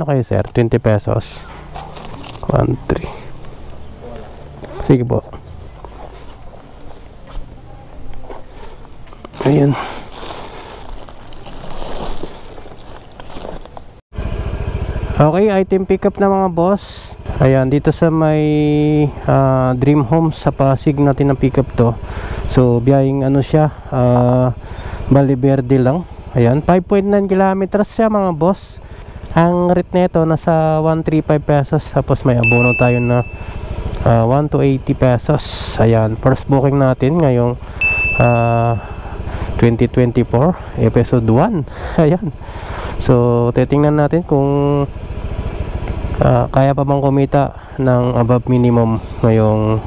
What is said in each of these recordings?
Magkano kayo, sir? 20 pesos. 1-3. Sige po. Ayan. Okay, item pickup na mga boss. Ayan, dito sa may Dream Homes sa Pasig natin ang pickup to. So, biyahing ano siya, Valle Verde lang. Ayan, 5.9 kilometers siya mga boss. Ang rate nito nasa 135 pesos. Tapos may abono tayo na 1 to 80 pesos. Ayan, first booking natin ngayong 2024 episode 1. Ayan. So, titingnan natin kung kaya pa bang kumita ng above minimum ngayong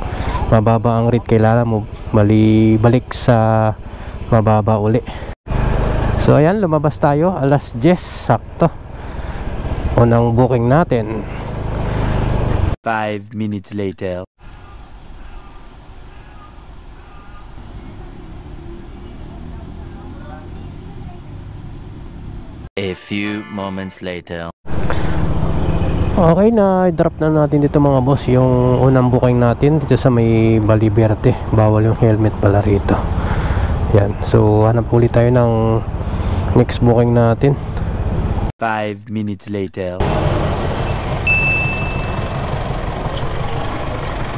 mababa ang rate. Kailangan mo balik sa mababa uli. So ayan, lumabas tayo alas 10 sakto. Unang booking natin. 5 minutes later. A few moments later. Okay, na drop na natin dito mga boss yung unang booking natin dito sa may Valle Verde. Bawal yung helmet pala rito. Yan, so hanap ulit tayo ng next booking natin. 5 minutes later.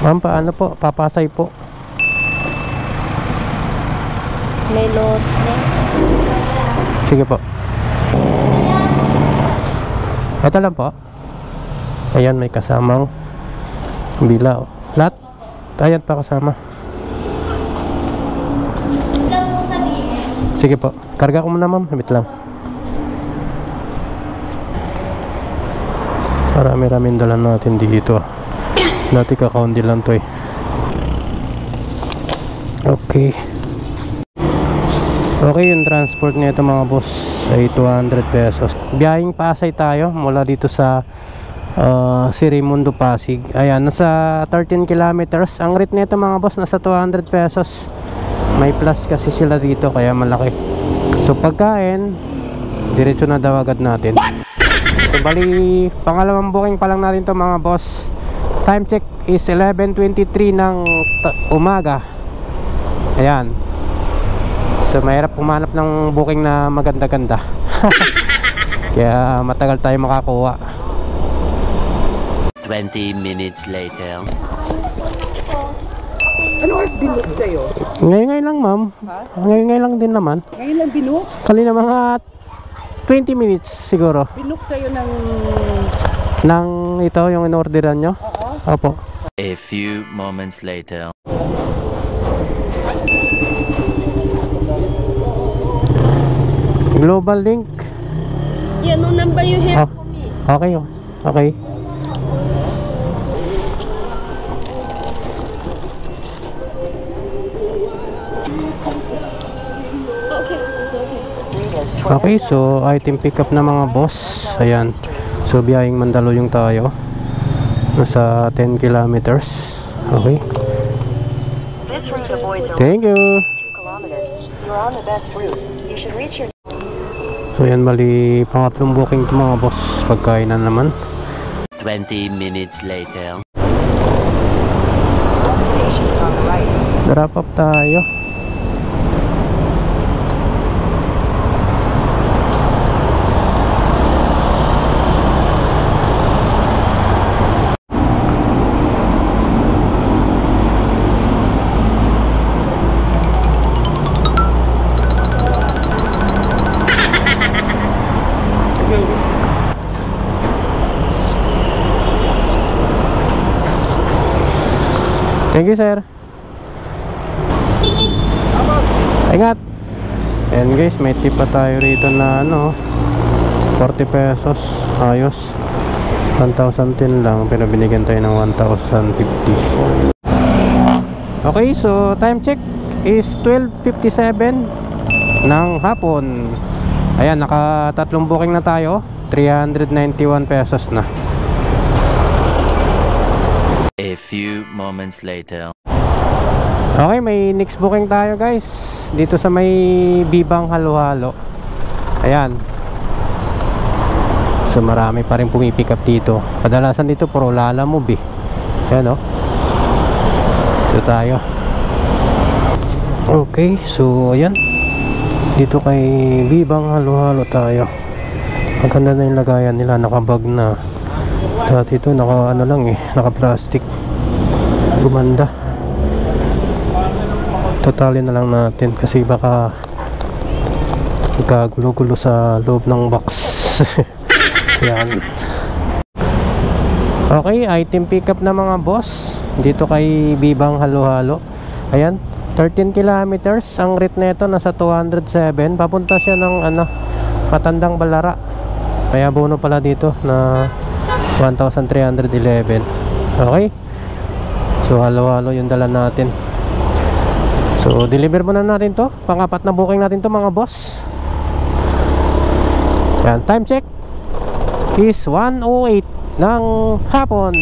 Ma'am, paano po? Papasay po. May load. Sige po. Ito lang po. Ayan, may kasamang bila. Lahat? Ayan pa kasama. Sige po. Karga ko muna ma'am. Habit lang. Marami-raming dalan natin dito. Dati kakaundi lang to eh. Okay. Okay, yung transport nito mga boss ay 200 pesos. Biyahing Pasay tayo mula dito sa Sirimundo, Pasig. Ayan, nasa 13 kilometers. Ang rate nito mga boss nasa 200 pesos. May plus kasi sila dito kaya malaki. So pagkain, diretso na daw agad natin. So bali, pangalawang booking pa lang natin to mga boss. Time check is 11:23 ng umaga. Ayan. So mahirap pumanap ng booking na maganda-ganda. Kaya matagal tayo makakuha. 20 minutes later. Ano oras binook sa'yo? Ngayon lang ma'am. Ngayon lang din naman. Ngayon lang binook? Kanina mga 20 minutes siguro. Binook sa'yo ng... Ito yung in-orderan nyo? Oo. Opo. A few moments later. Global link. Yeah, no number you have for me. Okay. Okay. Okay, so item pickup na mga boss. Ayan. So biyahing Mandaluyong tayo. Nasa 10 kilometers. Okay. Thank you. So yan, bali pangatlong booking to mga boss. Pagkain na naman. 20 minutes later. Drop up tayo. Thank you, sir. Ingat. Ayan guys, may tip pa tayo rito na 40 pesos. Ayos. 1,010 lang pero binigyan tayo ng 1,050. Okay, so time check is 12:57 ng hapon. Ayan, nakatatlong booking na tayo. 391 pesos na. A few moments later. Okay, may next booking tayo guys. Dito sa may Bibang Halo-Halo. Ayan. So marami pa rin pumipick up dito. Kadalasan dito puro Lalamove eh. Ayan o. Dito tayo. Okay, so ayan. Dito kay Bibang halo-halo tayo. Maganda na yung lagayan nila, nakabag na. Dati ito naka ano lang eh, naka plastic. Gumanda. Totalin na lang natin kasi baka magkagulo-gulo sa loob ng box. Yan. Okay, item pickup na mga boss. Dito kay Bibang halo-halo. Ayan, 13 kilometers. Ang rate nito nasa 207. Papunta siya ng ano, Matandang Balara. Kaya bono pala dito na 1,311. Okay. So halo-halo yung dala natin. So deliver muna natin to. Pang-apat na booking natin to mga boss. Yan, time check is 1:08 ng hapon.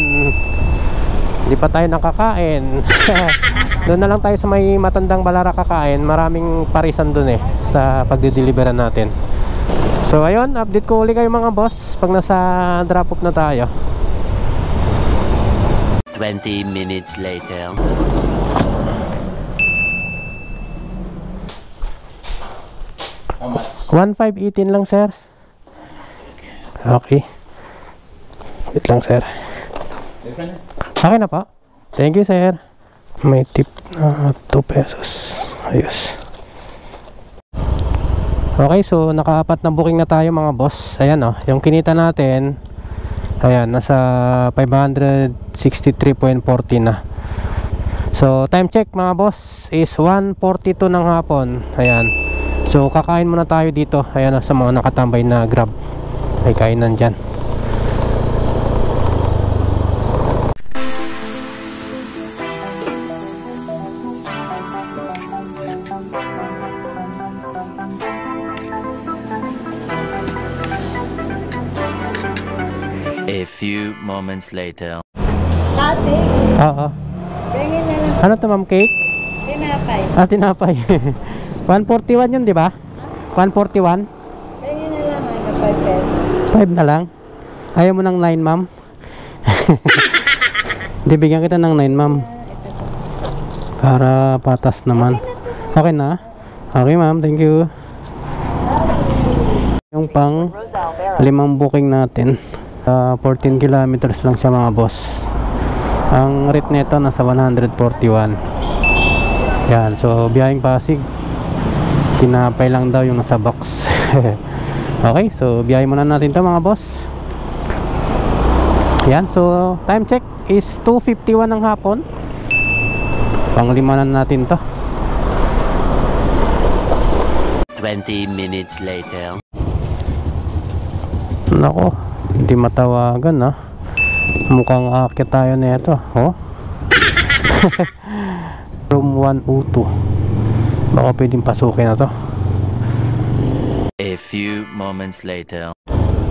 Hindi pa tayo nakakain. Doon na lang tayo sa may Matandang Balara kakain. Maraming parisan doon eh sa pagdideliveran natin. So ayun, update ko ulit kayo mga boss pag nasa drop off na tayo. 20 minutes later. How much? 1,518 lang sir. Okay. Wait lang sir. Different? Akin na po. Thank you sir. May tip na 2 pesos. Ayos. Okay, so nakaapat na booking na tayo mga boss. Ayan o, yung kinita natin, ayan, nasa 563.40 na. So time check mga boss is 1:42 ng hapon. Ayan. So kakain muna tayo dito. Ayan o, sa mga nakatambay na Grab. May kainan dyan. A few moments later. Kasi, Oo. pengen na lang Ano to ma'am, cake? tinapay. Ah, tinapay. 141 yun, di ba? 141? Pengen na lang ano, 5 pesos. 5 na lang. Ayaw mo ng 9 ma'am? Hindi, bigyan kita ng 9 ma'am. Para patas naman. Okay na? Okay ma'am, thank you. Yung pang 5 booking natin. 14 kilometers lang siya mga boss. Ang rate nito nasa 141. Yan, so biyaheng Pasig. Tinapay lang daw yung nasa box. Okay, so biyahe muna natin to mga boss. Yan, so time check is 2:51 ng hapon. Panglimanan natin to. 20 minutes later. Nako, hindi matawagan ha. Mukhang aakyat tayo na ito. Oh. Room 102. Baka pwedeng pasukin na to. A few moments later.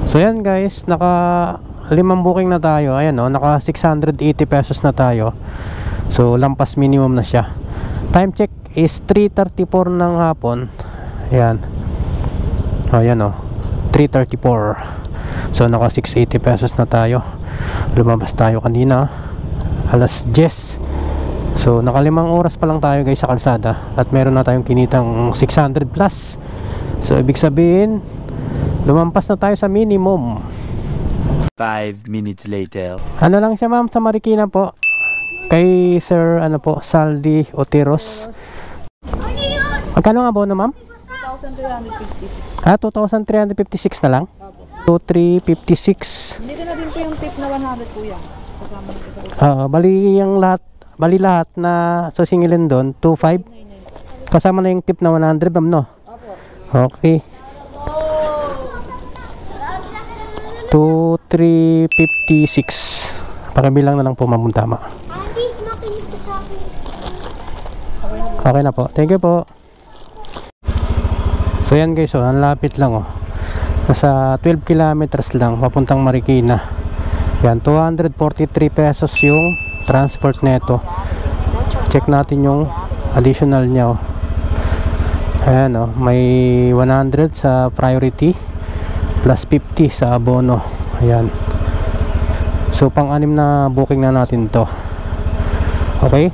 So yan guys, naka 5 booking na tayo. Ayan o, naka 680 pesos na tayo. So lampas minimum na siya. Time check is 3:34 ng hapon. Ayan. Ayan o, 3:34. So naka 680 pesos na tayo. Lumabas tayo kanina alas 10. So naka 5 oras pa lang tayo guys sa kalsada. At meron na tayong kinitang 600 plus. So ibig sabihin lumampas na tayo sa minimum. 5 minutes later. Ano lang siya ma'am, sa Marikina po. Kay Sir ano po, Saldi Oteros. Magkano nga abono ma'am? 2,356. Ah, 2,356 na lang? 2,356. Dito na din po yung tip na 100 kuya. Kasama nito sa Bali lahat na susingilin doon 2,500. Kasama na yung tip na 100 ma'am no? Okay. 2,356. Pakibilang na lang po ma'am, tama. Okay na po. Thank you po. So yan guys, oh, ang lapit lang oh. Nasa 12 kilometers lang papuntang Marikina. Yan, 243 pesos yung transport neto. Check natin yung additional niya oh. Ayan oh, may 100 sa priority plus 50 sa abono. Ayan. So pang-anim na booking na natin to. Okay?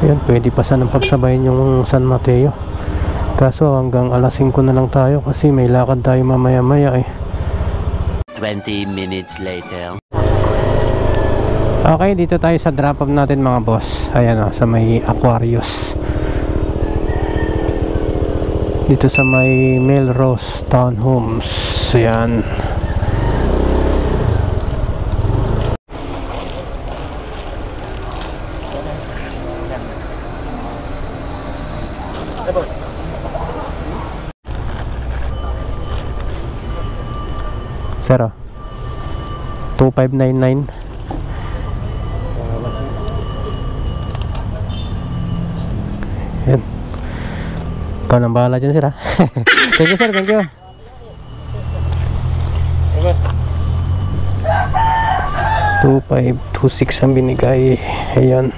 Ayan, pwede pa sanang pagsabayin yung San Mateo. Kaso hanggang alas 5 na lang tayo kasi may lakad tayo mamaya-maya eh. 20 minutes later. Okay, dito tayo sa drop-off natin mga boss. Ayan o, sa may Aquarius. Dito sa may Melrose Townhomes. Ayan. Sir, 2599. Yan. Ikaw nang bahala dyan, sir, ha? Thank you, sir. Thank you. 2526 ang binigay. Ayan.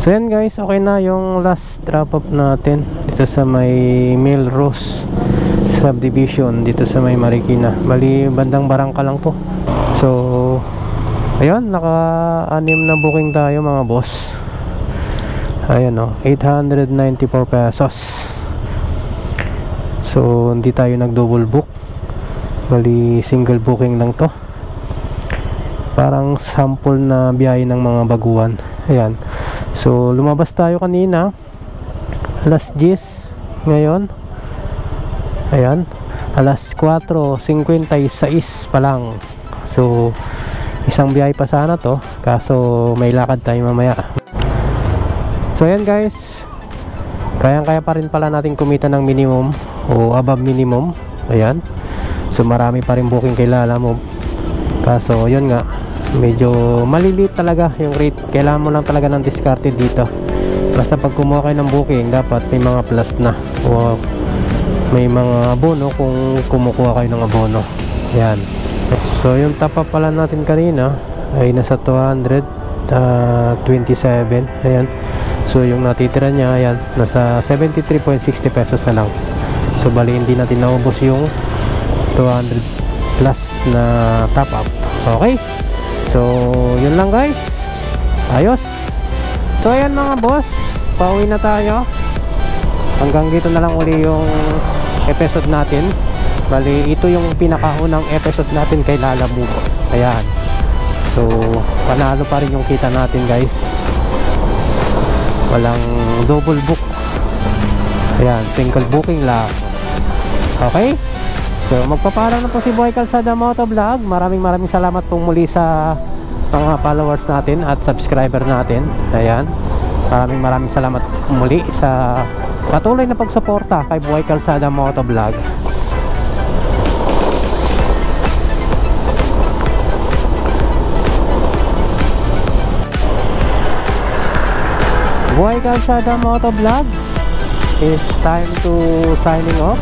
So yan guys, okay na yung last drop off natin dito sa may Melrose Subdivision dito sa may Marikina. Bali bandang Barangka lang to. So ayun, naka-anim na booking tayo mga boss. Ayan o, 894 pesos. So hindi tayo nag-double book. Bali single booking lang to. Parang sample na biyahe ng mga baguhan. Ayan. So lumabas tayo kanina alas 10 ngayon. Ayan, alas 4:56 pa lang. So isang biyahe pa sana to, kaso may lakad tayo mamaya. So ayan guys, kayang-kaya pa rin pala natin kumita ng minimum o above minimum. Ayan. So marami pa rin booking kay Lalamove. Kaso yun nga, medyo maliliit talaga yung rate. Kailangan mo lang talaga ng discarded dito. Basta pag kumuha kayo ng booking, dapat may mga plus na o may mga abono kung kumukuha kayo ng abono. Yan. So yung top up pala natin kanina ay nasa 227. Ayan. So yung natitira niya, ayan, nasa 73.60 pesos na lang. So bali hindi natin naubos yung 200 plus na top up. Okay. So yun lang guys. Ayos. So ayan mga boss, pauwi na tayo. Hanggang dito na lang uli yung episode natin. Bali ito yung pinakaunang episode natin kay Lalamove. Ayan. So panalo pa rin yung kita natin guys. Walang double book. Ayan, single booking lang. Okay. So magpapaalam na po si Boy Calzada Motovlog. Maraming salamat po muli sa mga followers natin at subscriber natin. Ayan. Maraming salamat muli sa patuloy na pagsuporta kay Boy Calzada Motovlog. Boy Calzada Motovlog is time to signing off.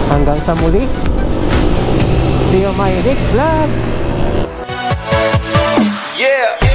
Hanggang sa muli. See you my next vlog. Yeah.